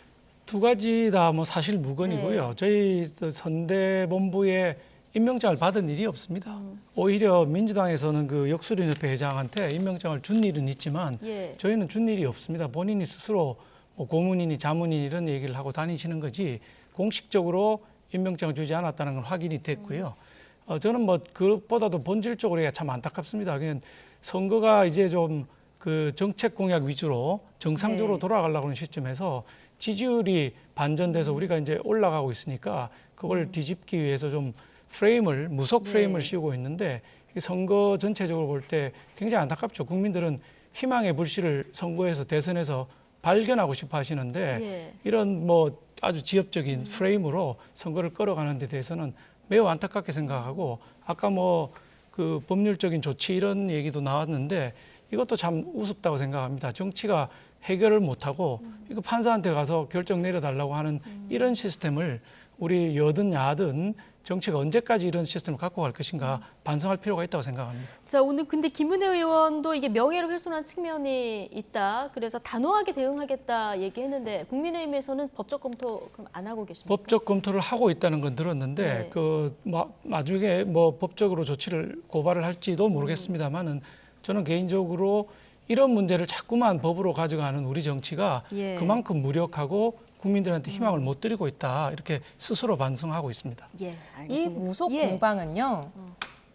두 가지 다 뭐 사실 무근이고요. 저희 선대본부에 임명장을 받은 일이 없습니다. 오히려 민주당에서는 그 역술인협회 회장한테 임명장을 준 일은 있지만 저희는 준 일이 없습니다. 본인이 스스로 뭐 고문이니 자문이니 이런 얘기를 하고 다니시는 거지 공식적으로 임명장을 주지 않았다는 건 확인이 됐고요. 저는 뭐 그것보다도 본질적으로 참 안타깝습니다. 그냥 선거가 이제 좀 그 정책 공약 위주로 정상적으로 돌아가려고 하는 시점에서 지지율이 반전돼서 우리가 이제 올라가고 있으니까 그걸 뒤집기 위해서 좀 프레임을 무속 프레임을 씌우고 있는데 선거 전체적으로 볼 때 굉장히 안타깝죠. 국민들은 희망의 불씨를 선거에서 대선에서 발견하고 싶어 하시는데 이런 뭐 아주 지엽적인 프레임으로 선거를 끌어가는 데 대해서는 매우 안타깝게 생각하고 아까 뭐 그 법률적인 조치 이런 얘기도 나왔는데 이것도 참 우습다고 생각합니다. 정치가 해결을 못하고 이거 판사한테 가서 결정 내려달라고 하는 이런 시스템을 우리 여든 야든 정치가 언제까지 이런 시스템을 갖고 갈 것인가 반성할 필요가 있다고 생각합니다. 자, 오늘 근데 김은혜 의원도 이게 명예를 훼손한 측면이 있다. 그래서 단호하게 대응하겠다 얘기했는데 국민의힘에서는 법적 검토 그럼 안 하고 계십니까? 법적 검토를 하고 있다는 건 들었는데 그 나중에 뭐 법적으로 조치를 고발을 할지도 모르겠습니다만은 저는 개인적으로 이런 문제를 자꾸만 법으로 가져가는 우리 정치가 그만큼 무력하고 국민들한테 희망을 못 드리고 있다. 이렇게 스스로 반성하고 있습니다. 이 무속 공방은요.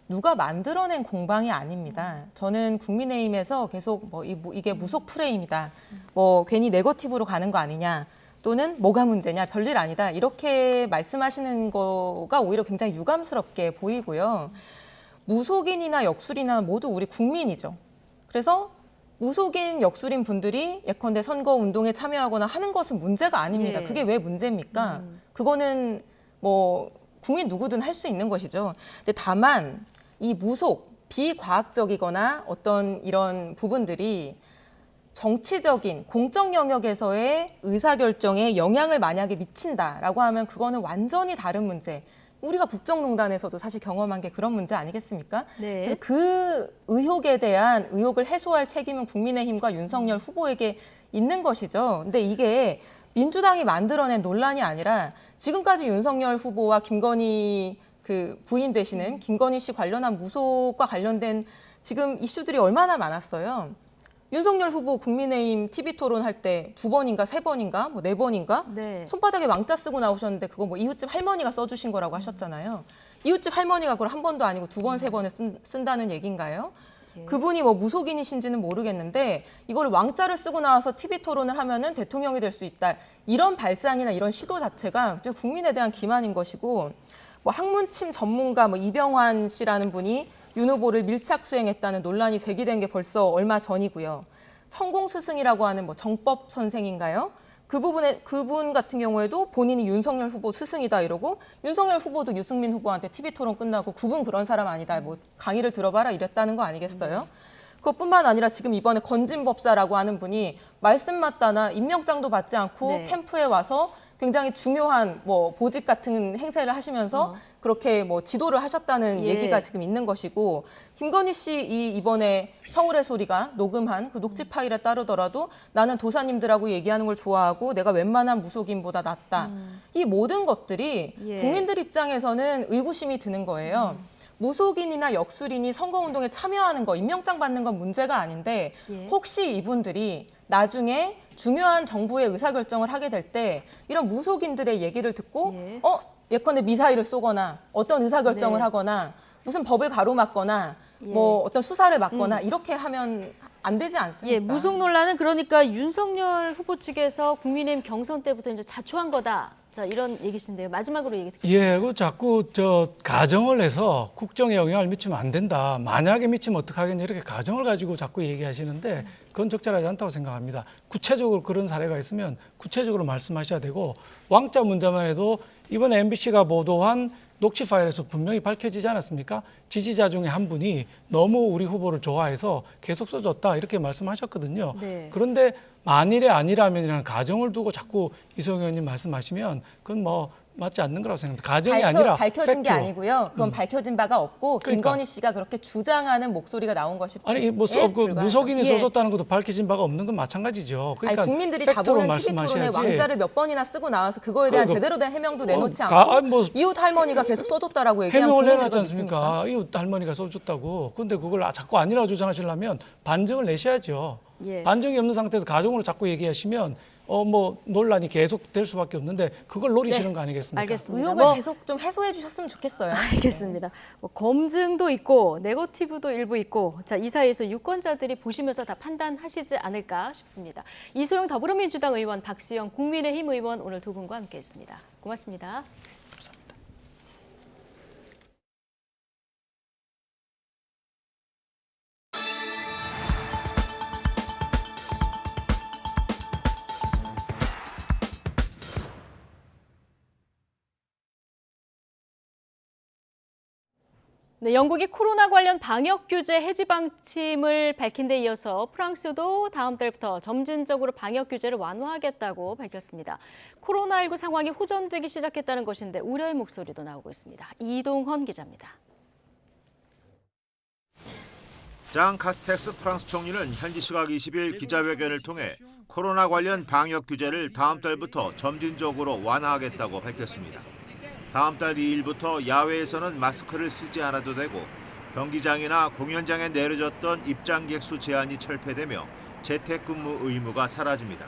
누가 만들어낸 공방이 아닙니다. 저는 국민의힘에서 계속 뭐 이게 무속 프레임이다. 뭐 괜히 네거티브로 가는 거 아니냐. 또는 뭐가 문제냐. 별일 아니다. 이렇게 말씀하시는 거가 오히려 굉장히 유감스럽게 보이고요. 무속인이나 역술이나 모두 우리 국민이죠. 그래서 무속인, 역술인 분들이 예컨대 선거운동에 참여하거나 하는 것은 문제가 아닙니다. 그게 왜 문제입니까? 그거는 뭐 국민 누구든 할 수 있는 것이죠. 근데 다만 이 무속, 비과학적이거나 어떤 이런 부분들이 정치적인 공적 영역에서의 의사결정에 영향을 만약에 미친다라고 하면 그거는 완전히 다른 문제. 우리가 국정농단에서도 사실 경험한 게 그런 문제 아니겠습니까? 그래서 그 의혹에 대한 의혹을 해소할 책임은 국민의힘과 윤석열 후보에게 있는 것이죠. 근데 이게 민주당이 만들어낸 논란이 아니라 지금까지 윤석열 후보와 김건희 그 부인 되시는 김건희 씨 관련한 무속과 관련된 지금 이슈들이 얼마나 많았어요. 윤석열 후보 국민의힘 TV 토론할 때 2번인가 3번인가 뭐 4번인가 네. 손바닥에 왕자 쓰고 나오셨는데 그거 뭐 이웃집 할머니가 써주신 거라고 하셨잖아요. 이웃집 할머니가 그걸 한 번도 아니고 2번, 3번을 쓴다는 얘기인가요? 그분이 뭐 무속인이신지는 모르겠는데 이걸 왕자를 쓰고 나와서 TV 토론을 하면은 대통령이 될 수 있다. 이런 발상이나 이런 시도 자체가 국민에 대한 기만인 것이고 뭐 학문침 전문가 뭐 이병환 씨라는 분이 윤 후보를 밀착 수행했다는 논란이 제기된 게 벌써 얼마 전이고요. 천공 스승이라고 하는 뭐 정법 선생인가요? 그분 같은 경우에도 본인이 윤석열 후보 스승이다 이러고 윤석열 후보도 유승민 후보한테 TV 토론 끝나고 그분 그런 사람 아니다. 뭐 강의를 들어봐라 이랬다는 거 아니겠어요? 그것뿐만 아니라 지금 이번에 건진법사라고 하는 분이 말씀 맞다나 임명장도 받지 않고 네. 캠프에 와서 굉장히 중요한 뭐 보직 같은 행세를 하시면서 그렇게 뭐 지도를 하셨다는 예. 얘기가 지금 있는 것이고 김건희 씨 이번에 서울의 소리가 녹음한 그 녹취 파일에 따르더라도 나는 도사님들하고 얘기하는 걸 좋아하고 내가 웬만한 무속인보다 낫다. 이 모든 것들이 예. 국민들 입장에서는 의구심이 드는 거예요. 무속인이나 역술인이 선거운동에 참여하는 거, 임명장 받는 건 문제가 아닌데 예. 혹시 이분들이 나중에 중요한 정부의 의사결정을 하게 될 때 이런 무속인들의 얘기를 듣고 예컨대 미사일을 쏘거나 어떤 의사결정을 네. 하거나 무슨 법을 가로막거나 예. 뭐 어떤 수사를 막거나 이렇게 하면 안 되지 않습니까? 예, 무속 논란은 그러니까 윤석열 후보 측에서 국민의힘 경선 때부터 이제 자초한 거다. 자, 이런 얘기신데요. 마지막으로 얘기 드릴게요. 예, 그 자꾸 가정을 해서 국정에 영향을 미치면 안 된다. 만약에 미치면 어떡하겠냐 이렇게 가정을 가지고 자꾸 얘기하시는데 그건 적절하지 않다고 생각합니다. 구체적으로 그런 사례가 있으면 구체적으로 말씀하셔야 되고 왕자 문제만 해도 이번에 MBC가 보도한 녹취 파일에서 분명히 밝혀지지 않았습니까? 지지자 중에 한 분이 너무 우리 후보를 좋아해서 계속 써줬다 이렇게 말씀하셨거든요. 네. 그런데 만일에 아니라면이라는 가정을 두고 자꾸 이성 의원님 말씀하시면 그건 뭐 맞지 않는 거라고 생각합니다. 가정이 아니라 밝혀진 게 팩트로. 아니고요. 그건 밝혀진 바가 없고 그러니까. 김건희 씨가 그렇게 주장하는 목소리가 나온 것이 아니 뭐 무속인이 써줬다는 것도 밝혀진 바가 없는 건 마찬가지죠. 그러니까 아니, 국민들이 다 팩트로 보는 TV 토론에 말씀하셔야지. 왕자를 몇 번이나 쓰고 나와서 그거에 대한 제대로 된 해명도 내놓지 가- 않고 뭐- 이웃 할머니가 계속 써줬다라고 얘기하면 해명을 국민들이 내놨지 믿습니까? 않습니까? 이웃 할머니가 써줬다고. 근데 그걸 자꾸 아니라고 주장하시려면 반증을 내셔야죠. 예. 반증이 없는 상태에서 가정으로 자꾸 얘기하시면 뭐 논란이 계속 될 수밖에 없는데 그걸 노리시는 네, 거 아니겠습니까? 알겠습니다. 의혹을 계속 좀 해소해 주셨으면 좋겠어요. 알겠습니다. 뭐 검증도 있고 네거티브도 일부 있고 자, 이 사이에서 유권자들이 보시면서 다 판단하시지 않을까 싶습니다. 이소영 더불어민주당 의원, 박수영 국민의힘 의원 오늘 두 분과 함께했습니다. 고맙습니다. 네, 영국이 코로나 관련 방역 규제 해지 방침을 밝힌 데 이어서 프랑스도 다음 달부터 점진적으로 방역 규제를 완화하겠다고 밝혔습니다. 코로나19 상황이 호전되기 시작했다는 것인데 우려의 목소리도 나오고 있습니다. 이동헌 기자입니다. 장 카스텍스 프랑스 총리는 현지 시각 20일 기자회견을 통해 코로나 관련 방역 규제를 다음 달부터 점진적으로 완화하겠다고 밝혔습니다. 다음 달 2일부터 야외에서는 마스크를 쓰지 않아도 되고 경기장이나 공연장에 내려졌던 입장객 수 제한이 철폐되며 재택근무 의무가 사라집니다.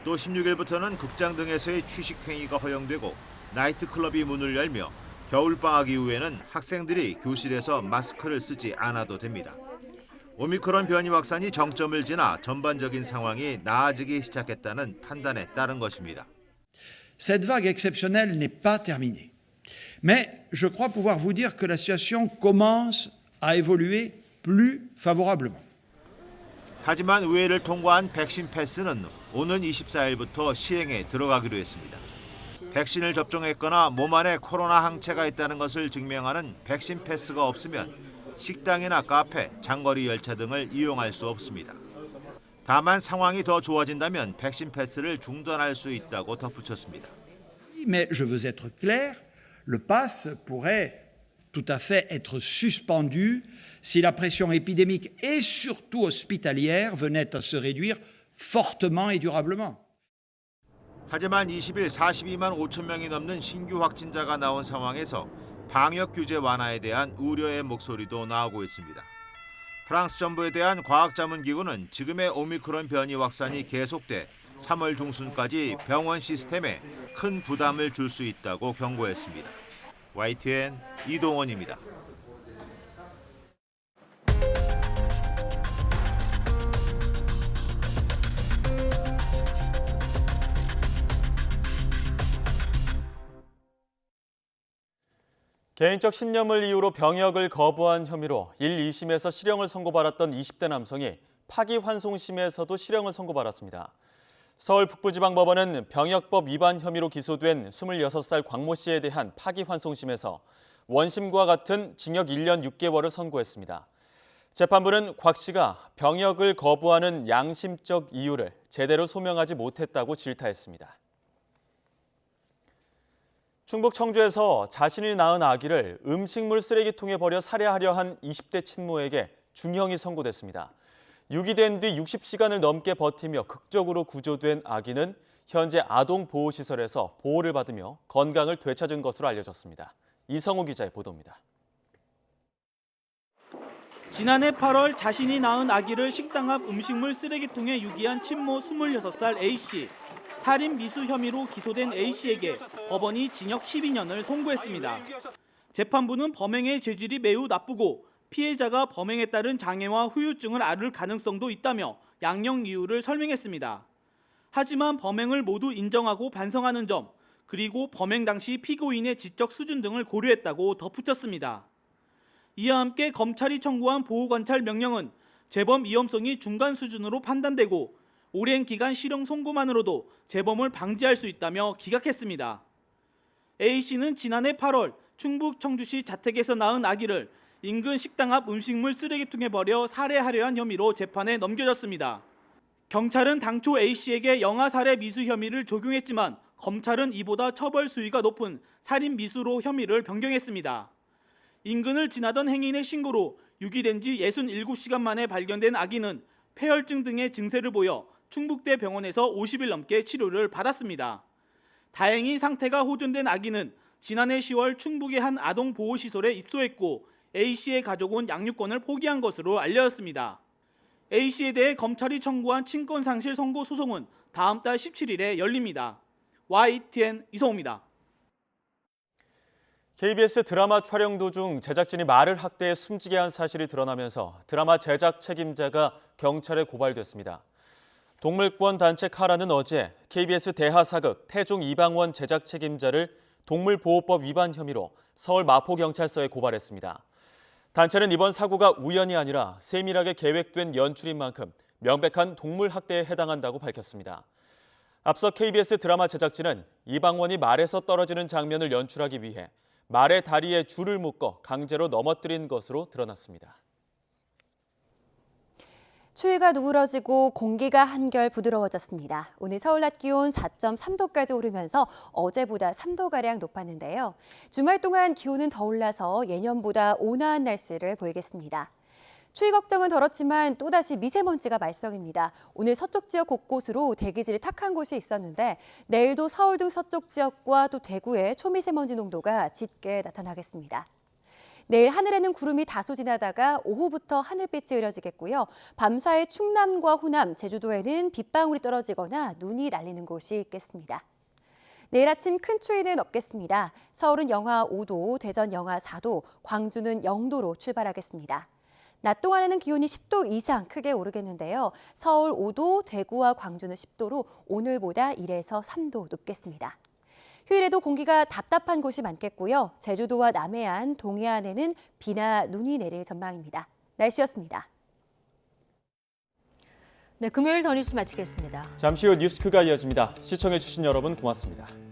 또 16일부터는 극장 등에서의 취식행위가 허용되고 나이트클럽이 문을 열며 겨울방학 이후에는 학생들이 교실에서 마스크를 쓰지 않아도 됩니다. 오미크론 변이 확산이 정점을 지나 전반적인 상황이 나아지기 시작했다는 판단에 따른 것입니다. Cette vague exceptionnelle n'est pas terminée. Mais je crois pouvoir vous dire que la situation commence à évoluer plus favorablement. 하지만 의회를 통과한 백신 패스는 오는 24일부터 시행에 들어가기로 했습니다. 백신을 접종했거나 몸 안에 코로나 항체가 있다는 것을 증명하는 백신 패스가 없으면 식당이나 카페, 장거리 열차 등을 이용할 수 없습니다. 다만 상황이 더 좋아진다면 백신 패스를 중단할 수 있다고 덧붙였습니다. Mais je veux être clair, le pass pourrait tout à fait être suspendu si la pression épidémique et surtout hospitalière venait à se réduire fortement et durablement. 하지만 20일 42만 5천 명이 넘는 신규 확진자가 나온 상황에서 방역 규제 완화에 대한 우려의 목소리도 나오고 있습니다. 프랑스 정부에 대한 과학자문기구는 지금의 오미크론 변이 확산이 계속돼 3월 중순까지 병원 시스템에 큰 부담을 줄 수 있다고 경고했습니다. YTN 이동원입니다. 개인적 신념을 이유로 병역을 거부한 혐의로 1, 2심에서 실형을 선고받았던 20대 남성이 파기환송심에서도 실형을 선고받았습니다. 서울 북부지방법원은 병역법 위반 혐의로 기소된 26살 광모 씨에 대한 파기환송심에서 원심과 같은 징역 1년 6개월을 선고했습니다. 재판부는 곽 씨가 병역을 거부하는 양심적 이유를 제대로 소명하지 못했다고 질타했습니다. 충북 청주에서 자신이 낳은 아기를 음식물 쓰레기통에 버려 살해하려 한 20대 친모에게 중형이 선고됐습니다. 유기된 뒤 60시간을 넘게 버티며 극적으로 구조된 아기는 현재 아동보호시설에서 보호를 받으며 건강을 되찾은 것으로 알려졌습니다. 이성우 기자의 보도입니다. 지난해 8월 자신이 낳은 아기를 식당 앞 음식물 쓰레기통에 유기한 친모 26살 A씨. 살인 미수 혐의로 기소된 A씨에게 법원이 징역 12년을 선고했습니다. 재판부는 범행의 죄질이 매우 나쁘고 피해자가 범행에 따른 장애와 후유증을 앓을 가능성도 있다며 양형 이유를 설명했습니다. 하지만 범행을 모두 인정하고 반성하는 점, 그리고 범행 당시 피고인의 지적 수준 등을 고려했다고 덧붙였습니다. 이와 함께 검찰이 청구한 보호관찰 명령은 재범 위험성이 중간 수준으로 판단되고 오랜 기간 실형 선고만으로도 재범을 방지할 수 있다며 기각했습니다. A씨는 지난해 8월 충북 청주시 자택에서 낳은 아기를 인근 식당 앞 음식물 쓰레기통에 버려 살해하려 한 혐의로 재판에 넘겨졌습니다. 경찰은 당초 A씨에게 영아 살해 미수 혐의를 적용했지만 검찰은 이보다 처벌 수위가 높은 살인 미수로 혐의를 변경했습니다. 인근을 지나던 행인의 신고로 유기된 지 67시간 만에 발견된 아기는 폐혈증 등의 증세를 보여 충북대 병원에서 50일 넘게 치료를 받았습니다. 다행히 상태가 호전된 아기는 지난해 10월 충북의 한 아동보호시설에 입소했고 A씨의 가족은 양육권을 포기한 것으로 알려졌습니다. A씨에 대해 검찰이 청구한 친권상실 선고 소송은 다음 달 17일에 열립니다. YTN 이성호입니다. KBS 드라마 촬영 도중 제작진이 말을 학대해 숨지게 한 사실이 드러나면서 드라마 제작 책임자가 경찰에 고발됐습니다. 동물권 단체 카라는 어제 KBS 대하사극 태종 이방원 제작 책임자를 동물보호법 위반 혐의로 서울 마포경찰서에 고발했습니다. 단체는 이번 사고가 우연이 아니라 세밀하게 계획된 연출인 만큼 명백한 동물 학대에 해당한다고 밝혔습니다. 앞서 KBS 드라마 제작진은 이방원이 말에서 떨어지는 장면을 연출하기 위해 말의 다리에 줄을 묶어 강제로 넘어뜨린 것으로 드러났습니다. 추위가 누그러지고 공기가 한결 부드러워졌습니다. 오늘 서울 낮 기온 4.3도까지 오르면서 어제보다 3도가량 높았는데요. 주말 동안 기온은 더 올라서 예년보다 온화한 날씨를 보이겠습니다. 추위 걱정은 덜었지만 또다시 미세먼지가 말썽입니다. 오늘 서쪽 지역 곳곳으로 대기질이 탁한 곳이 있었는데 내일도 서울 등 서쪽 지역과 또 대구에 초미세먼지 농도가 짙게 나타나겠습니다. 내일 하늘에는 구름이 다소 지나다가 오후부터 하늘빛이 흐려지겠고요. 밤사이 충남과 호남, 제주도에는 빗방울이 떨어지거나 눈이 날리는 곳이 있겠습니다. 내일 아침 큰 추위는 없겠습니다. 서울은 영하 5도, 대전 영하 4도, 광주는 0도로 출발하겠습니다. 낮 동안에는 기온이 10도 이상 크게 오르겠는데요. 서울 5도, 대구와 광주는 10도로 오늘보다 1에서 3도 높겠습니다. 휴일에도 공기가 답답한 곳이 많겠고요. 제주도와 남해안, 동해안에는 비나 눈이 내릴 전망입니다. 날씨였습니다. 네, 금요일 더 뉴스 마치겠습니다. 잠시 후 뉴스큐가 이어집니다. 시청해주신 여러분 고맙습니다.